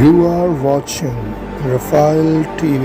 You are watching Rafael TV.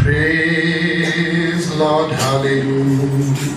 Praise Lord, hallelujah.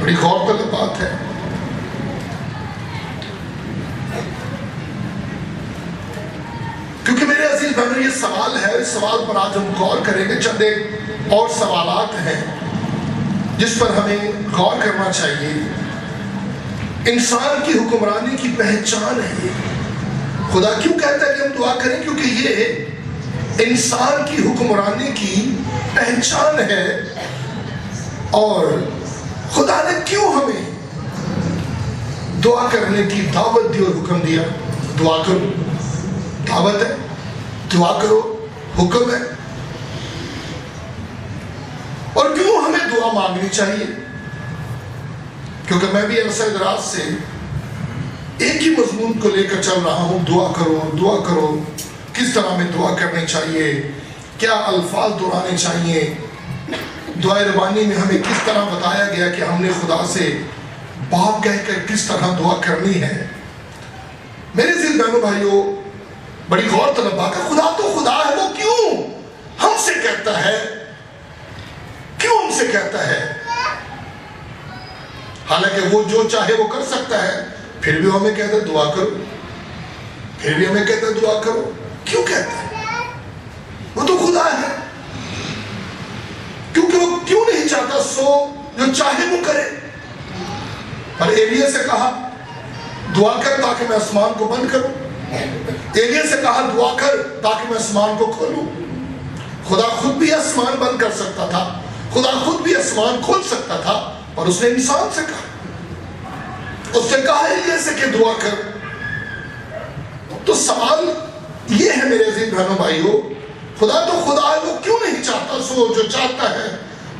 بڑی غور طلب بات ہے. کیونکہ میرے عزیز بہنوں یہ سوال ہے، اس سوال پر آج ہم غور کریں گے. چند ایک اور سوالات ہیں جس پر ہمیں غور کرنا چاہیے. انسان کی حکمرانی کی پہچان ہے یہ. خدا کیوں کہتا ہے کہ ہم دعا کریں؟ کیونکہ یہ انسان کی حکمرانی کی پہچان ہے. اور خدا نے کیوں ہمیں دعا کرنے کی دعوت دی اور حکم دیا؟ دعا کرو، دعوت ہے، دعا کرو، حکم ہے. اور کیوں ہمیں دعا مانگنی چاہیے؟ کیونکہ میں بھی عرصہ دراز سے ایک ہی مضمون کو لے کر چل رہا ہوں، دعا کرو، دعا کرو. کس طرح ہمیں دعا کرنی چاہیے، کیا الفاظ دہرانے چاہیے. دعائے ربانی میں ہمیں کس طرح بتایا گیا کہ ہم نے خدا سے باپ کہہ کر کس طرح دعا کرنی ہے. میرے عزیز بہنوں بھائیوں، بڑی غور طلب بات ہے. خدا تو خدا ہے، وہ کیوں ہم سے کہتا ہے؟ کیوں ہم سے کہتا ہے؟ حالانکہ وہ جو چاہے وہ کر سکتا ہے، پھر بھی ہمیں کہتا ہے دعا کرو، پھر بھی ہمیں کہتا ہے دعا کرو. کیوں کہتا ہے؟ وہ تو خدا ہے. کیونکہ وہ کیوں نہیں چاہتا سو جو چاہے وہ کرے. اور ایلیہ سے کہا دعا کر تاکہ میں آسمان کو بند کروں. ایلیہ سے کہا دعا کر تاکہ میں آسمان کو کھولوں. خدا خود بھی آسمان بند کر سکتا تھا، خدا خود بھی آسمان کھول سکتا تھا. اور اس نے انسان سے کہا، اس نے کہا ایلیہ سے کہ دعا کر. تو سوال یہ ہے میرے عزیز بہنوں بھائیوں، خدا تو خدا ہے، وہ کیوں نہیں چاہتا سو جو چاہتا ہے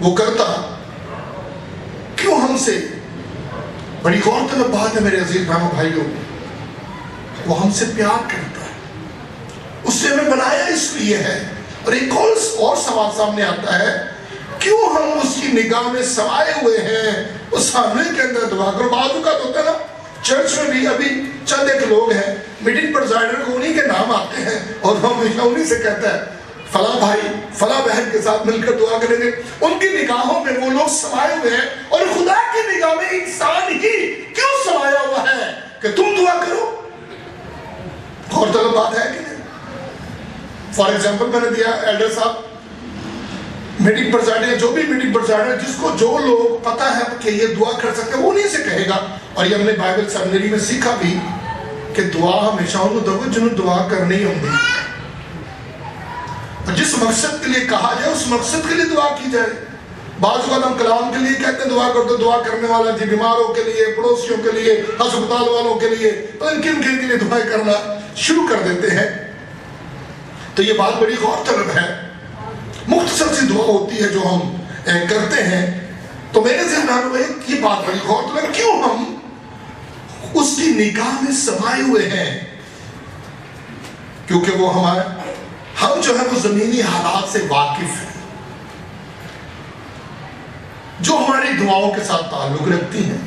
وہ کرتا؟ کیوں ہم سے؟ بڑی غور طلب بات ہے میرے عزیز بہنوں بھائیوں. وہ ہم سے پیار کرتا ہے، اس نے ہمیں بنایا اس لیے ہے. اور ایک اور سوال سامنے آتا ہے، کیوں ہم اس کی نگاہ میں سمائے ہوئے ہیں اس خانے کے اندر دعا کرو. بعض اوقات ہوتا ہے نا، چرچ میں بھی ابھی چند ایک لوگ ہیں، میٹنگ پریزائڈر کو انہی کے نام آتے ہیں اور وہ ہمیشہ انہی سے کہتا ہے فلاں بھائی فلاں بہن کے ساتھ مل کر دعا کریں گے. ان کی نگاہوں میں وہ لوگ سمائے ہوئے ہیں، اور خدا کی نگاہ میں انسان ہی کیوں سمایا ہوا ہے کہ تم دعا کرو؟ غور طلب بات ہے کہ نہیں؟ فار ایگزامپل میں نے دیا ایلڈر صاحب میٹنگ پریزائڈر، جو بھی میٹنگ پریزائڈر، جس کو جو لوگ پتا ہے کہ یہ دعا کر سکتے ہیں وہ نہیں سے کہے گا. اور یہ ہم نے بائبل سیمنری میں سیکھا بھی کہ دعا ہمیشہ انہوں دو جنہوں دعا کرنی ہوں گی. اور جس مقصد کے لیے کہا جائے اس مقصد کے لیے دعا کی جائے. بعض اوقات ہم کلام کے لیے کہتے ہیں دعا کر. تو دعا کرنے والا جی بیماروں کے لیے، پڑوسیوں کے لیے، ہسپتال والوں کے لیے، کن کے لیے دعائیں کرنا شروع کر دیتے ہیں. تو یہ بات بڑی غور طلب ہے. مختصر سی دعا ہوتی ہے جو ہم کرتے ہیں. تو میرے ذہن میں یہ بات بڑی غور طلب، کیوں ہم اس کی نگاہ میں سمائے ہوئے ہیں؟ کیونکہ وہ ہم جو ہے وہ زمینی حالات سے واقف ہیں، جو ہماری دعاؤں کے ساتھ تعلق رکھتی ہیں.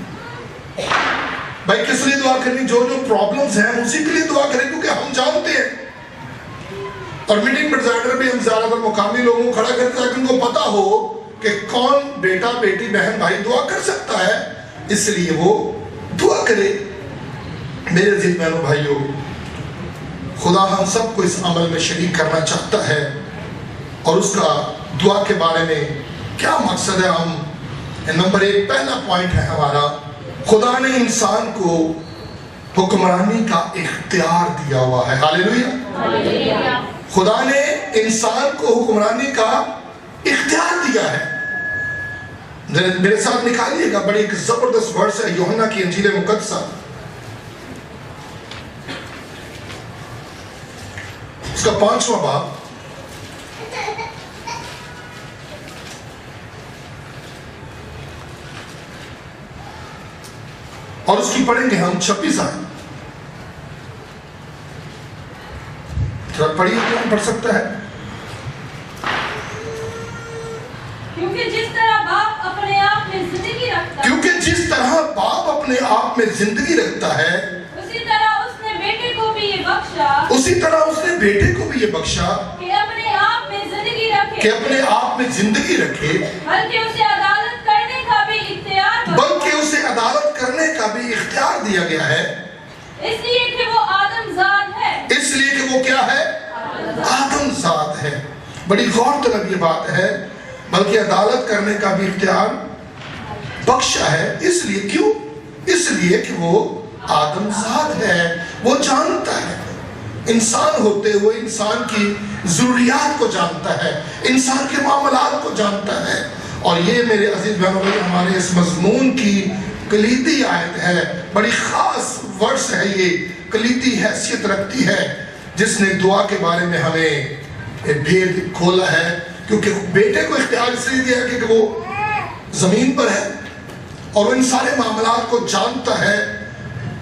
بھائی کس لیے دعا کرنی؟ جو پرابلمز ہیں اسی کے لیے دعا کریں، کیونکہ ہم جانتے ہیں. اور میٹنگ پریزائڈر بھی ہم زیادہ تر مقامی لوگوں کو کھڑا کرتے ہیں تاکہ ان کو پتا ہو کہ کون بیٹا بیٹی بہن بھائی دعا کر سکتا ہے، اس لیے وہ دعا کرے. میرے عزیز بہنوں بھائیوں، خدا ہم سب کو اس عمل میں شریک کرنا چاہتا ہے. اور اس کا دعا کے بارے میں کیا مقصد ہے؟ ہم نمبر 1 پہلا پوائنٹ ہے ہمارا، خدا نے انسان کو حکمرانی کا اختیار دیا ہوا ہے. ہاللیلویہ. خدا نے انسان کو حکمرانی کا اختیار دیا ہے. میرے ساتھ نکالیے گا، بڑی ایک زبردست ورس ہے یوحنا کی انجیل مقدسہ، اس کا 5واں باب، اور اس کی پڑھیں گے ہم 26 آیت. پڑھیے، کون پڑھ سکتا ہے؟ کیونکہ جس طرح باپ اپنے آپ میں زندگی رکھتا ہے، کیونکہ جس طرح باپ اپنے آپ میں زندگی رکھتا ہے، اسی طرح اس نے بیٹے کو بھی یہ بخشا، اسی طرح اس نے بیٹے کو بھی یہ بخشا کہ اپنے آپ میں زندگی رکھے، کہ اپنے آپ میں زندگی رکھے، بلکہ اسے عدالت کرنے کا بھی اختیار بخشا، بلکہ کا بھی اختیار دیا گیا ہے، اس لیے کہ وہ آدم ذات ہے۔ اس لیے کہ وہ کیا ہے؟ آدم ذات ہے۔ بڑی غور طلب یہ بات ہے، بلکہ عدالت کرنے کا بھی اختیار بخشا ہے۔ اس لیے کیوں؟ اس لیے کہ وہ آدم ذات ہے، وہ جانتا ہے، انسان ہوتے ہوئے انسان کی ضروریات کو جانتا ہے، انسان کے معاملات کو جانتا ہے۔ اور یہ میرے عزیز بہنوں بھائی ہمارے اس مضمون کی کلیدی آیت ہے، بڑی خاص ورس ہے، یہ کلیدی حیثیت رکھتی ہے، جس نے دعا کے بارے میں ہمیں بھید کھولا ہے، کیونکہ بیٹے کو اختیار اس لیے دیا کہ وہ زمین پر ہے اور وہ ان سارے معاملات کو جانتا ہے۔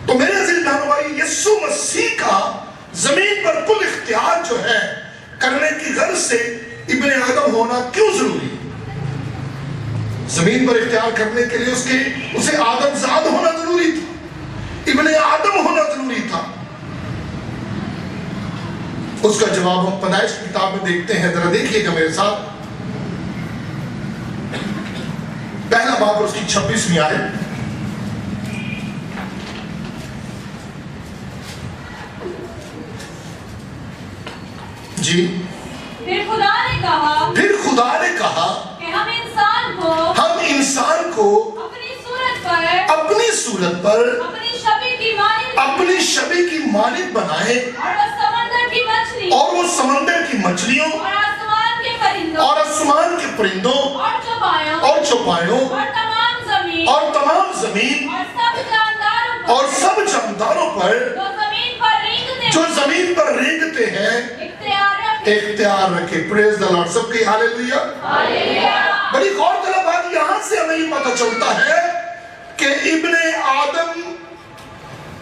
تو میرے عزیز بہنوں بھائی یسوع مسیح کا زمین پر کل اختیار جو ہے کرنے کی غرض سے ابن آدم ہونا کیوں ضروری؟ زمین پر اختیار کرنے کے لیے اسے آدم زاد ہونا ضروری تھا، ابن آدم ہونا ضروری تھا۔ اس کا جواب ہم پیدائش کی کتاب میں دیکھتے ہیں، ذرا دیکھیے گا میرے ساتھ، پہلا باب اور اس کی 26ویں آیت۔ جی، پھر خدا نے کہا کہ ہم انسان کو اپنی صورت پر اپنی شبیہ کی مانند بنائیں، اور وہ سمندر کی مچھلیوں اور آسمان کے پرندوں اور چوپایوں اور تمام زمین اور سب جانداروں پر جو زمین پر رینگتے ہیں اختیار رکھے۔ پریز دا لارڈ، سب کی ہاللیلویا۔ بڑی غور طلب بات یہاں سے ہمیں یہ پتہ چلتا ہے کہ ابن آدم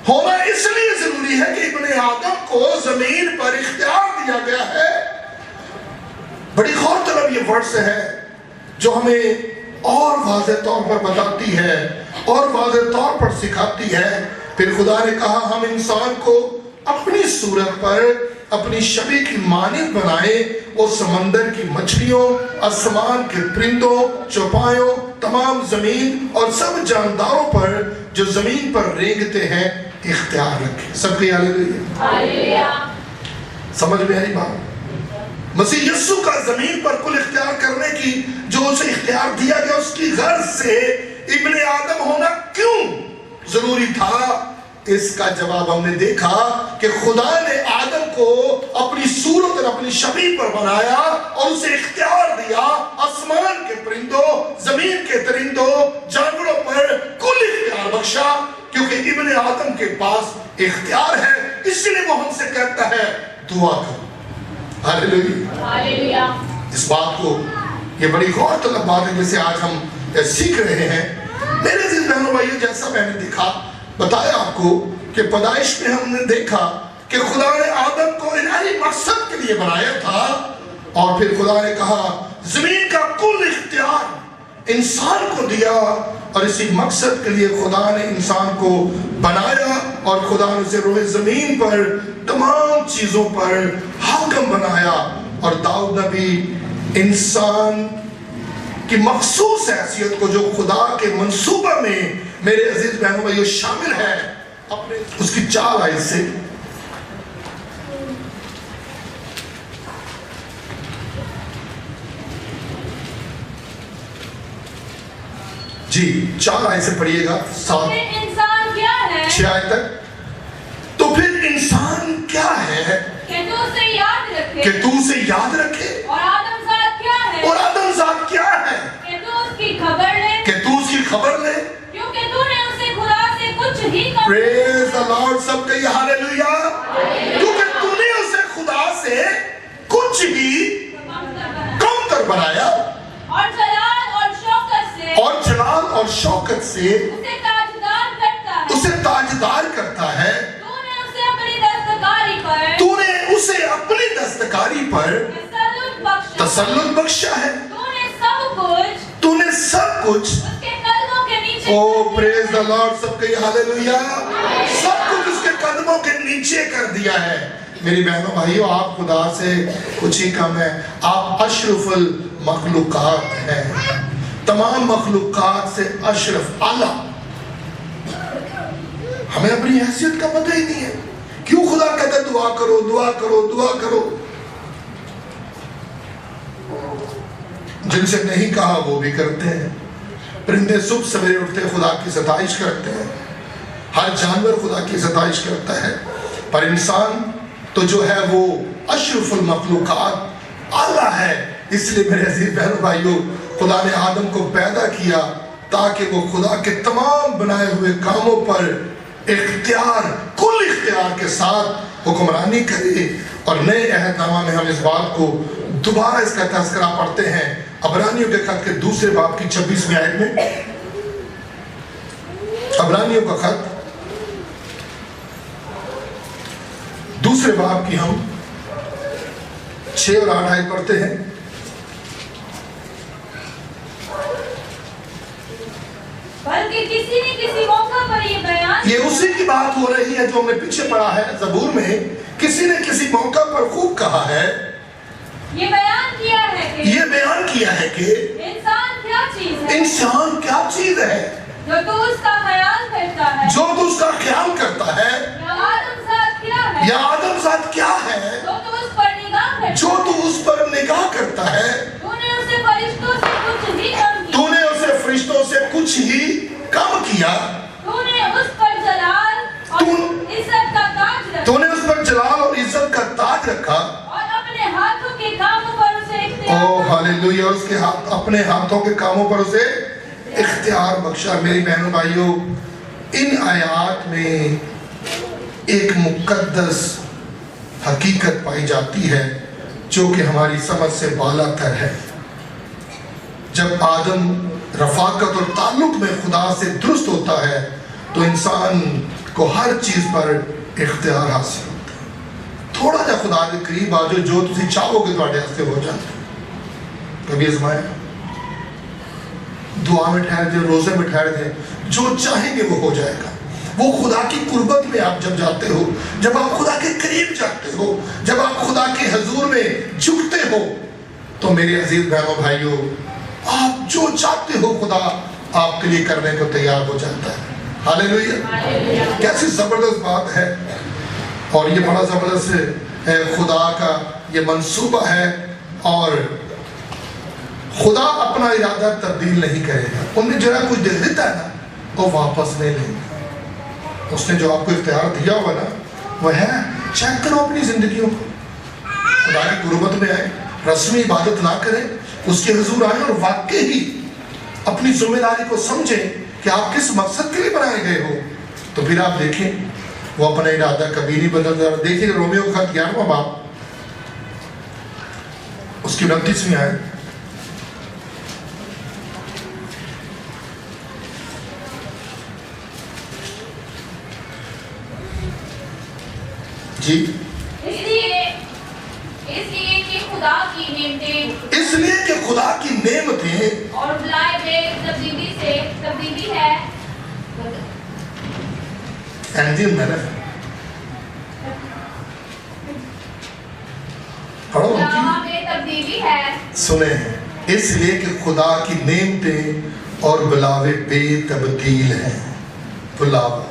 ہونا اس لیے ضروری ہے کہ ابن آدم کو زمین پر اختیار دیا گیا ہے۔ بڑی غور طلب یہ ورس ہے جو ہمیں اور واضح طور پر بتاتی ہے اور واضح طور پر سکھاتی ہے۔ پھر خدا نے کہا ہم انسان کو اپنی صورت پر اپنی شبیہ کی مانند بنائے، وہ سمندر کی مچھلیوں، آسمان کے پرندوں، چوپایوں، تمام زمین اور سب جانداروں پر جو زمین پر رینگتے ہیں اختیار رکھے۔ سب کی ہاللیلویا۔ سمجھ میں آئی بات؟ مسیح یسوع کا زمین پر کل اختیار کرنے کی جو اسے اختیار دیا گیا، اس کی غرض سے ابن آدم ہونا کیوں ضروری تھا؟ اس کا جواب ہم نے دیکھا کہ خدا نے آدم کو اپنی صورت اور اپنی شبیہ پر بنایا اور اسے اختیار دیا آسمان کے پرندوں، زمین کے درندوں، جانوروں پر کل اختیار بخشا، کیونکہ ابن آدم کے پاس اختیار ہے۔ اس لیے وہ ہم سے کہتا ہے دعا کرو۔ ہاللیلویا۔ اس بات کو یہ بڑی غور طلب بات ہے جسے آج ہم سیکھ رہے ہیں۔ میرے عزیز بہنوں بھائیو، جیسا میں نے دکھا بتایا آپ کو کہ پیدائش میں ہم نے دیکھا کہ خدا نے آدم کو الہی مقصد کے لیے بنایا تھا، اور پھر خدا نے کہا زمین کا کل اختیار انسان کو دیا، اور اسی مقصد کے لیے خدا نے انسان کو بنایا اور خدا نے اسے روئے زمین پر تمام چیزوں پر حاکم بنایا۔ اور داؤد نبی انسان کی مخصوص حیثیت کو جو خدا کے منصوبہ میں میرے عزیز بہنوں میں یہ شامل ہے، اپنے اس کی 4 آیت سے جی 4 آیت سے پڑھیے گا، 7 6 آیت تک۔ تو پھر انسان کیا ہے کہ تو اسے یاد رکھے، اور آدم ذات کیا ہے کہ تو اس کی خبر لے، کیونکہ تو نے اسے خدا سے کچھ ہی کم پریز دی لارڈ، سب کہیے ہاللیلویا۔ کیونکہ تو نے اسے خدا سے کچھ ہی کم تر بنایا، اور جلال اور شوکت سے اسے تاجدار کرتا ہے۔ تو نے اسے اپنی دستکاری پر تسلط بخشا ہے۔ تو نے سب کچھ او پریز دی لارڈ، سب کہیے ہاللیلویا، سب کچھ اس کے قدموں کے نیچے کر دیا ہے۔ میری بہنوں بھائیو، آپ خدا سے کچھ ہی کم ہے، آپ اشرف المخلوقات ہیں، تمام مخلوقات سے اشرف، اعلیٰ۔ ہمیں اپنی حیثیت کا پتہ ہی نہیں ہے. کیوں خدا کہتا ہے دعا کرو دعا کرو دعا کرو؟ جن سے نہیں کہا وہ بھی کرتے ہیں. پرندے صبح سویرے اٹھتے خدا کی ستائش کرتے ہیں. ہر جانور خدا کی ستائش کرتا ہے. پر انسان تو جو ہے وہ اشرف المخلوقات اعلیٰ ہے. اس لیے میرے عزیز بہنوں بھائیوں، خدا نے آدم کو پیدا کیا تاکہ وہ خدا کے تمام بنائے ہوئے کاموں پر اختیار، کل اختیار کے ساتھ حکمرانی کرے. اور نئے عہد نامہ میں ہم اس بات کو دوبارہ اس کا تذکرہ پڑھتے ہیں عبرانیوں کے خط کے دوسرے باب کی 26ویں آیت میں. عبرانیوں کا خط دوسرے باب کی ہم 6 اور 8 آیت پڑھتے ہیں. بلکہ کسی نے کسی موقع پر یہ بیان، یہ اسی کی بات ہو رہی ہے جو ہم نے پیچھے پڑھا ہے زبور میں. کسی نے کسی موقع پر خوب کہا ہے، یہ بیان کیا ہے کہ انسان کیا چیز ہے، انسان کیا چیز ہے جو تو اس کا خیال کرتا ہے، جو تو اس کا خیال کرتا ہے، یا آدم ذات کیا ہے، یا آدم ذات کیا ہے جو تو اس پر نگاہ کرتا ہے، جو تو اس پر نگاہ کرتا ہے. تو نے اسے فرشتوں سے کچھ ہی کم کیا، تو نے اسے فرشتوں سے کچھ ہی کم کیا. تو نے اس پر جلال اور عزت کا تاج رکھا، تو نے اس پر جلال اور عزت کا تاج رکھا اور اپنے ہاتھوں کے کاموں پر اسے اختیار، او ہاللویہ، اور اس کے اپنے ہاتھوں کے کاموں پر اسے اختیار بخشا. میری بہنوں بھائیوں، ان آیات میں ایک مقدس حقیقت پائی جاتی ہے جو کہ ہماری سمجھ سے بالا تر ہے. جب آدم رفاقت اور تعلق میں خدا سے درست ہوتا ہے تو انسان کو ہر چیز پر اختیار حاصل ہوتا ہے. تھوڑا جا خدا کے قریب آجو، جو تسی چاہو کہ تواڈے ہاستے ہو جاتا. کبھی ازمایا، دعا میں ٹھہر جائے، روزے میں ٹھہر جائے، جو چاہیں گے وہ ہو جائے گا. وہ خدا کی قربت میں آپ جب جاتے ہو، جب آپ خدا کے قریب جاتے ہو، جب آپ خدا کے حضور میں جھکتے ہو، تو میرے عزیز بہنوں بھائیوں، آپ جو چاہتے ہو خدا آپ کے لیے کرنے کو تیار ہو جاتا ہے. ہاللویہ، کیسی زبردست بات ہے. اور یہ بڑا زبردست خدا کا یہ منصوبہ ہے. اور خدا اپنا ارادہ تبدیل نہیں کرے گا. انہیں جڑا کچھ دے دیتا ہے نا وہ واپس نہیں لے گا. اس نے جو آپ کو اختیار دیا ہوا نا وہ ہے، چیک کرو اپنی زندگیوں کو. خدا کی قربت میں آئے، رسمی عبادت نہ کریں، اس کے حضور آئیں اور واقعی اپنی ذمہ داری کو سمجھیں کہ آپ کس مقصد کے لیے بنائے گئے ہو. تو پھر آپ دیکھیں وہ اپنا ارادہ کبھی نہیں بدلتا. دیکھیں رومیو کا خط 11واں باب اس کی 29ویں آیت. جی، اس لیے کہ خدا کی نعمتیں، اس لیے کہ خدا کی نعمتیں اور بلائے بے تبدیلی ہے. میں نے پڑھو بے تبدیلی ہے. سنیں، اس لیے کہ خدا کی نعمتیں اور بلاوے بے تبدیل ہیں. بلاوا،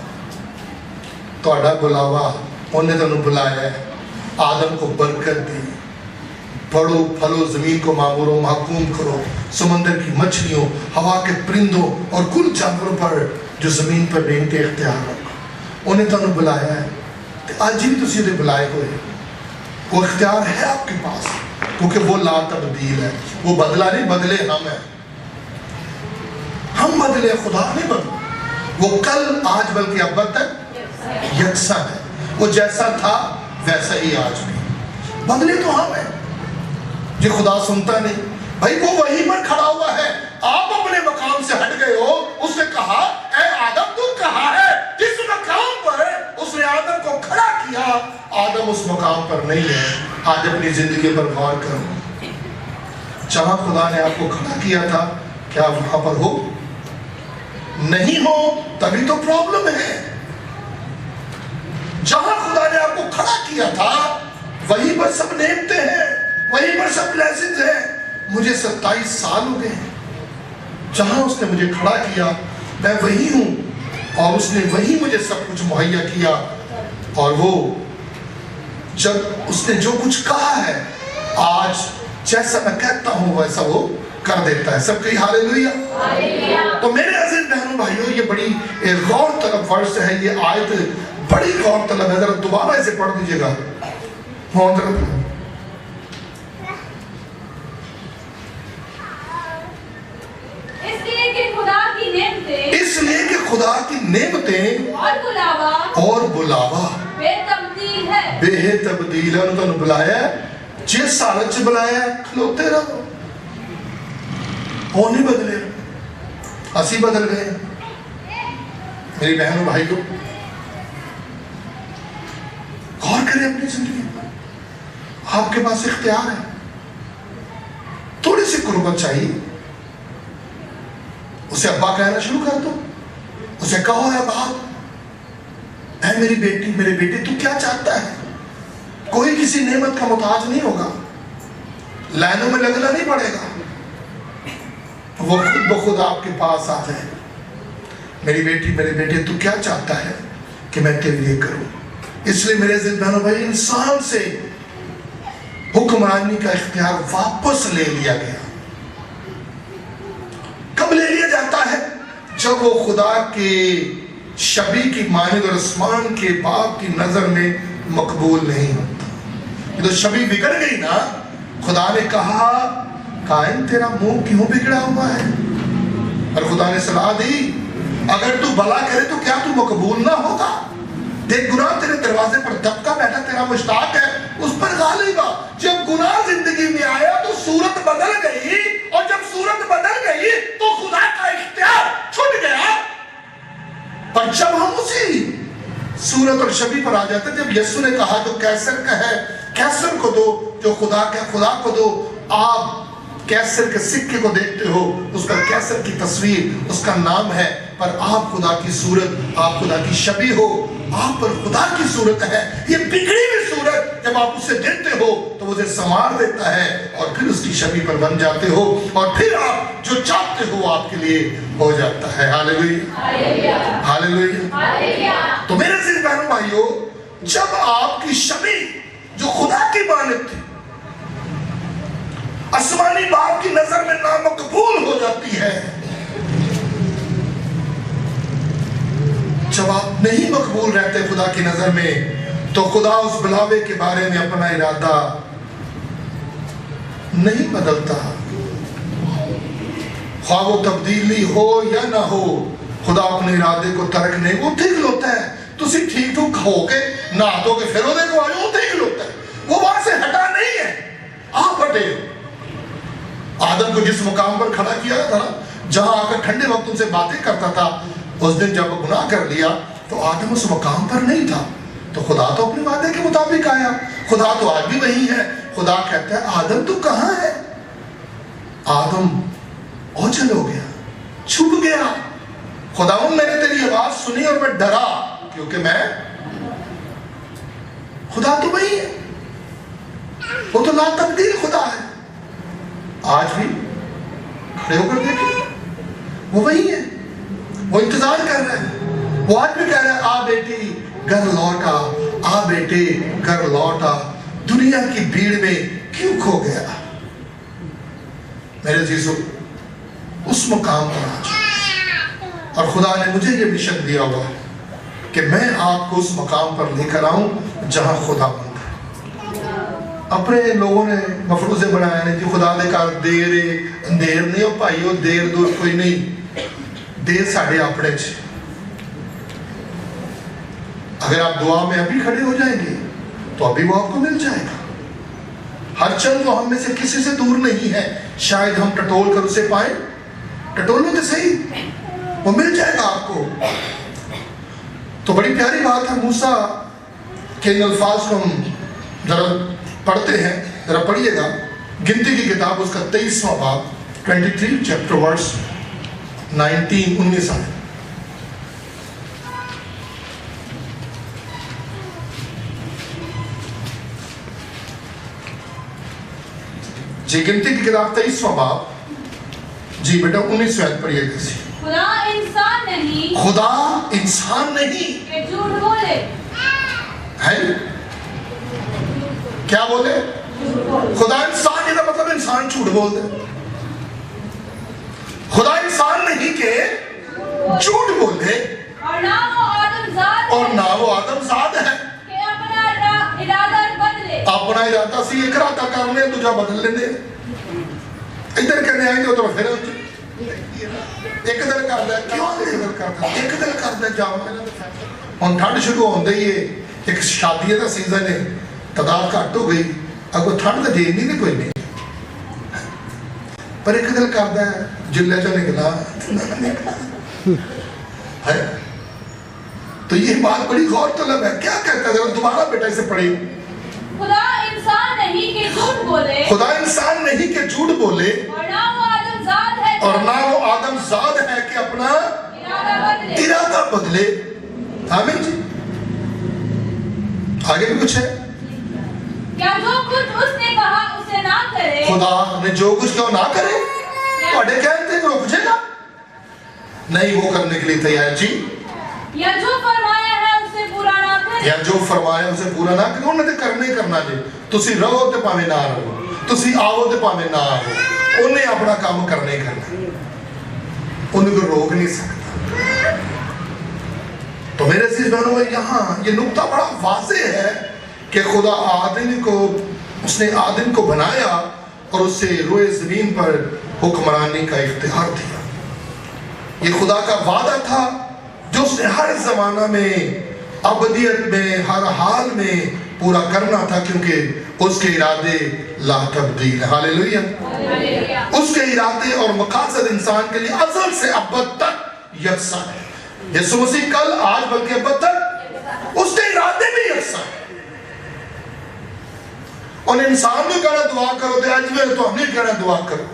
تہاڈا بلاوا انہیں تمہیں بلایا ہے. آدم کو برکت دی، پڑھو پھلو، زمین کو معموروں محکوم کرو، سمندر کی مچھلیوں، ہوا کے پرندوں اور کل جانوروں پر جو زمین پر نعمتیں اختیار رکھو. انہیں تمہیں بلایا ہے. آج بھی تسی انہیں بلائے ہوئے، وہ اختیار ہے آپ کے پاس کیونکہ وہ لا تبدیل ہے. وہ بدلا نہیں، بدلے ہم ہیں. ہم بدلے، خدا نہیں بدلا. وہ کل آج بلکہ اب تک یکساں ہے. وہ جیسا تھا ویسا ہی آج بھی. بدلے تو ہم ہیں. یہ خدا سنتا نہیں بھائی. وہ وہیں پر کھڑا ہوا ہے، آپ اپنے مقام سے ہٹ گئے ہو. اس نے کہا اے آدم تو کہا ہے، جس مقام پر اس نے آدم کو کھڑا کیا آدم اس مقام پر نہیں ہے. آج اپنی زندگی پر غور کرو. جہاں خدا نے آپ کو کھڑا کیا تھا کیا وہاں پر ہو؟ نہیں ہو تبھی تو پرابلم ہے. جہاں خدا نے آپ کو کھڑا کیا تھا وہیں پر سب نعمتیں ہیں، وہیں پر سب بلیسنگز ہیں. مجھے 27 سال ہو گئے ہیں. جہاں اس نے مجھے کھڑا کیا میں وہی ہوں. اور اس نے وہی مجھے سب کچھ مہیا کیا، اور وہ جب اس نے جو کچھ کہا ہے آج جیسا میں کہتا ہوں ویسا وہ کر دیتا ہے۔ سب کہی ہاللیلویہ۔ تو میرے عزیز بہنوں بھائیوں، یہ بڑی غور طلب ورس ہے، یہ آیت بڑی غور طلب ہے۔ ذرا دوبارہ اسے پڑھ دیجئے گا۔ اس لیے کہ خدا کی نعمتیں اور بلاوا بے تبدیل ہے۔ انہوں نے بلایا ہے، جس حالت سے بلایا ہے کھلوتے رہو، وہ نہیں بدلے، اسی بدل گئے۔ میری بہنوں بھائیوں، غور کریں اپنی زندگی پر۔ آپ کے پاس اختیار ہے، تھوڑی سی قربت چاہیے، اسے ابا کہنا شروع کر دو، اسے کہو اے باپ، اے میری بیٹی، میرے بیٹے، تو کیا چاہتا ہے؟ کوئی کسی نعمت کا محتاج نہیں ہوگا، لائنوں میں لگنا نہیں پڑے گا، وہ خود بخود آپ کے پاس آ جائے۔ میری بیٹی، میرے بیٹے، تو کیا چاہتا ہے کہ میں تیرے لیے کروں؟ اس لیے میرے عزیز بہنوں بھائی، انسان سے حکمرانی کا اختیار واپس لے لیا گیا۔ کب لے لیا جاتا ہے؟ جب وہ خدا کے شبیہ کی مانند اور آسمان کے باپ کی نظر میں مقبول نہیں ہوتا۔ یہ تو شبیہ بگڑ گئی نا۔ خدا نے کہا قائن تیرا منہ کیوں بگڑا ہوا ہے؟ اور خدا نے صلاح دی اگر تو بھلا کرے تو کیا تو مقبول نہ ہوگا؟ دیکھ گناہ تیرے دروازے پر دبکا بیٹھا، تیرا مشتاق ہے اس پر غالب آ۔ جب گناہ زندگی میں آیا تو صورت بدل گئی، اور جب صورت بدل گئی تو خدا کا اختیار چھوٹ گیا۔ پر جب ہم اسی صورت اور شبیہ پر آ جاتے، جب یسوع نے کہا جو کیسر کا ہے کیسر کو دو، جو خدا کا خدا کو دو، آپ کیسر کے سکے کو دیکھتے ہو، اس کا کیسر کی تصویر اس کا نام ہے، پر آپ خدا کی صورت، آپ خدا کی شبیہ ہو، آپ پر خدا کی صورت ہے۔ یہ بگڑی ہوئی صورت جب آپ اسے دیتے ہو تو اسے سنوار دیتا ہے، اور پھر اس کی شبیہ پر بن جاتے ہو، اور پھر آپ جو چاہتے ہو آپ کے لیے ہو جاتا ہے۔ ہاللیلویہ، ہاللیلویہ۔ تو میرے عزیز بہنوں بھائیوں، جب آپ کی شبیہ جو خدا کی مانند تھی آسمانی باپ کی نظر میں نامقبول ہو جاتی ہے، جب آپ نہیں مقبول رہتے خدا کی نظر میں، تو خدا اس بلاوے کے بارے میں اپنا ارادہ نہیں بدلتا۔ خواہ وہ تبدیلی ہو یا نہ ہو، خدا اپنے ارادے کو ترک نہیں، وہ ٹھیک لوتا ہے۔ تسی ٹھیک ٹھوک ہو کے نہ دو کے پھر دے کو آئے، وہ ٹھیک لوتا ہے، وہ وہاں سے ہٹا نہیں ہے، آپ ہٹے۔ آدم کو جس مقام پر کھڑا کیا تھا، جہاں آ کر ٹھنڈے وقت ان سے باتیں کرتا تھا، اس دن جب گناہ کر لیا تو آدم اس مقام پر نہیں تھا، تو خدا تو اپنے وعدے کے مطابق آیا۔ خدا تو آج بھی وہی ہے۔ خدا کہتا ہے آدم تو کہاں ہے؟ آدم اوجھل ہو گیا، چھپ گیا۔ خداوند میں نے تیری آواز سنی اور میں ڈرا، کیونکہ میں خدا تو وہی ہے، وہ تو لا تبدیل خدا ہے۔ آج بھی کھڑے ہو کر دیکھیں، وہ وہی ہے، وہ انتظار کر رہا ہے، وہ آج بھی کہہ رہا ہے آ بیٹی گھر لوٹا، آ بیٹے گھر لوٹا، دنیا کی بھیڑ میں کیوں کھو گیا؟ میرے عزیزو، اس مقام پر آ جائیں، اور خدا نے مجھے یہ مشن دیا ہوا ہے کہ میں آپ کو اس مقام پر لے کر آؤں جہاں خدا بندہ۔ اپنے لوگوں نے مفروضے بنایا نے کہ خدا نے کہا دیر نہیں ہو پائیو، دیر دور کوئی نہیں، دیر ساڑھے اپنے چھے۔ اگر آپ دعا میں ابھی کھڑے ہو جائیں گے تو ابھی وہ آپ کو مل جائے گا۔ ہر چند وہ ہم میں سے کسی سے دور نہیں ہے، شاید ہم ٹٹول کر اسے پائیں، ٹٹول میں تو صحیح، وہ مل جائے گا آپ کو۔ تو بڑی پیاری بات ہے، موسیٰ کے ان الفاظ کو ہم ذرا پڑھتے ہیں، ذرا پڑھیے گا گنتی کی کتاب اس کا 23واں باب 23 چیپٹر ورس 19 آئے۔ جی گنتی کی کتاب 23واں باب، جی بیٹا 19 آیت پڑھیے گا۔ خدا انسان نہیں خدا انسان نہیں کہ جھوٹ بولے ہے کیا بولے خدا انسان نہیں تھا مطلب انسان جھوٹ بول دے خدا انسان نہیں کہ جھوٹ بولے اور نہ وہ آدمزاد اور نہ وہ آدمزاد ہے کہ اپنا ارادہ بدلے اپنا ارادہ سی ایک ارادہ کرنے دوجا بدل لینے ادھر کہنے آئیں گے تو پھر ایک دل کرتا ہے کیوں ایک دل کرتا ہے ایک دل کرتا ہے جاؤ ہوں ٹھنڈ شروع ہوندے ہی ایک شادی کا سیزن ہے تعداد گھٹ ہو گئی اگو ٹھنڈ تو دین نہیں کوئی نہیں پر ایک دل کرتا ہے جلے جو نکلا ہے تو یہ بات بڑی غور طلب ہے کیا کہتا ہے دوبارہ بیٹا اسے پڑھی خدا انسان نہیں کہ جھوٹ بولے خدا انسان نہیں کہ جھوٹ بولے اور نہ وہ آدمزاد ہے اور نہ وہ آدمزاد ہے کہ اپنا ارادہ بدلے آمین جی آگے بھی کچھ ہے کیا جو کچھ اس نے کہا اسے نہ کرے خدا نے جو کچھ کہا نہ کرے بڑے کہتے ہیں کہ رک جائے گا نہیں وہ کرنے کے لیے تیار جی یا جو فرمایا ہے اسے پورا نہ کرے یا جو فرمایا اسے پورا نہ کرے انہیں تو کرنے ہی کرنا جی تسی رہو تے پاویں نہ رہو تسی آو تے پاویں نہ آو انہیں اپنا کام کرنے ہی کرنا انہیں کو روک نہیں سکتا تو میرے عزیز بہنوں یہاں یہ نقطہ بڑا واضح ہے کہ خدا آدم کو اس نے آدم کو بنایا اور اس سے روئے زمین پر حکمرانی کا اختیار دیا یہ خدا کا وعدہ تھا جو اس نے ہر زمانہ میں ابدیت میں ہر حال میں پورا کرنا تھا کیونکہ اس کے ارادے لا تبدیل ہے ہاللیلویہ اس کے ارادے اور مقاصد انسان کے لیے ازل سے ابد تک یکساں ہے یسوع مسیح کل آج بلکہ ابد تک اس کے ارادے بھی یکساں ہے اور انسان نے کہنا دعا کرو دے آج میں تو ہم نے کہنا دعا کرو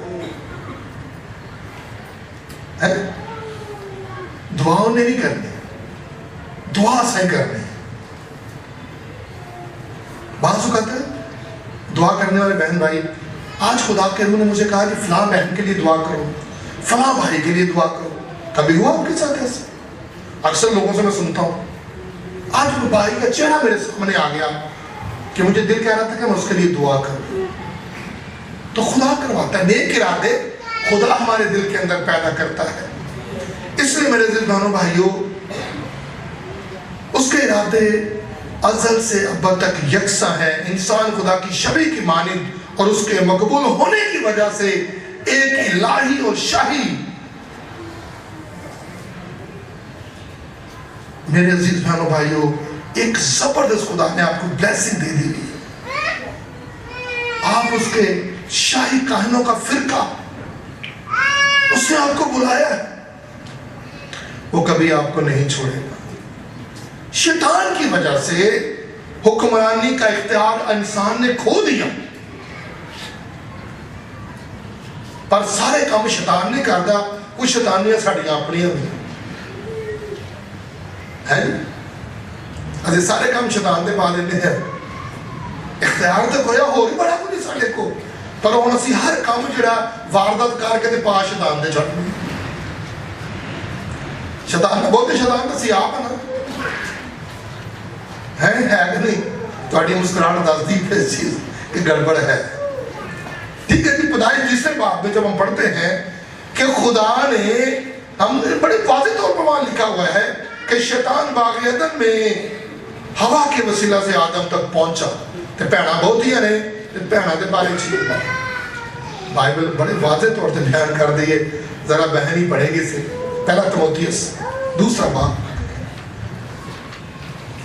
دعاؤں نے نہیں کرنی دعا سے کرنی بعض اوقات دعا کرنے والے بہن بھائی آج خدا کے روح نے مجھے کہا کہ فلاں بہن کے لیے دعا کرو فلاں بھائی کے لیے دعا کرو کبھی ہوا آپ کے ساتھ ایسے اکثر لوگوں سے میں سنتا ہوں آج وہ بھائی کا چہرہ میرے سامنے آ گیا کہ مجھے دل کہہ رہا تھا کہ میں اس کے لیے دعا کروں تو خدا کرواتا ہے نیک ارادے خدا ہمارے دل کے اندر پیدا کرتا ہے اس لیے میرے عزیز بہنوں بھائیوں اس کے ارادے ازل سے ابد تک یکساں ہے انسان خدا کی شبیہ کی مانند اور اس کے مقبول ہونے کی وجہ سے ایک الہی اور شاہی میرے عزیز بہنوں بھائیوں ایک زبردست خدا نے آپ کو بلیسنگ دے دی آپ اس کے شاہی کاہنوں کا فرقہ اس نے آپ کو بلایا ہے وہ کبھی آپ کو نہیں چھوڑے گا شیطان کی وجہ سے حکمرانی کا اختیار انسان نے کھو دیا پر سارے کام شیطان نے کردا کچھ شیطانیاں ساڑیاں اپنیاں بھی ہے ازے سارے کام شیطان دے پا دینے ہیں اختیار تو کوئی ہو ہی بڑا کوئی ساڑے کو پر ہوں اسی ہر کام جڑا واردات کار کے دے پا شیطان دے چھڑ شیطان بہت شیطان تو سی آپ نا ہے کہ نہیں تو مسکراہٹ تصدیق ہے اس چیز کہ گڑبڑ ہے ٹھیک ہے جی پیدائش جس سے باب میں جب ہم پڑھتے ہیں کہ خدا نے ہم بڑے واضح طور پر وہاں لکھا ہوا ہے کہ شیطان باغ عدن میں ہوا کے وسیلہ سے آدم تک پہنچا تو پہنا بہت ہی ہے پہنا دے بارے چیز بائبل بڑے واضح طور سے بیان کر دیئے ذرا بہنی پڑھے گی سے پہلا تموتھیوس دوسرا باب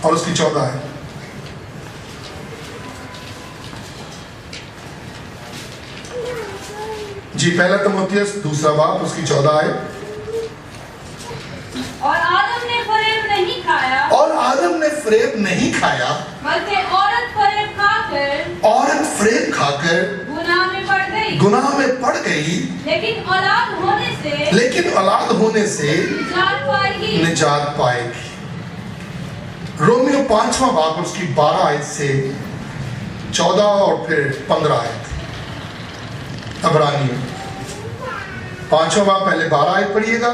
اور اس کی 14 ہے جی پہلا تموتھیوس دوسرا باب اس کی 14 ہے اور آدم نے فریب نہیں کھایا اور آدم نے فریب نہیں کھایا بلکہ عورت فریب کھا کر گناہ میں پڑ گئی لیکن اولاد ہونے سے نجات پائے گی رومیو 5واں باب اس کی 12 آیت سے 14 اور پھر 15 آیت عبرانی 5واں باب پہلے 12 آیت پڑھیے گا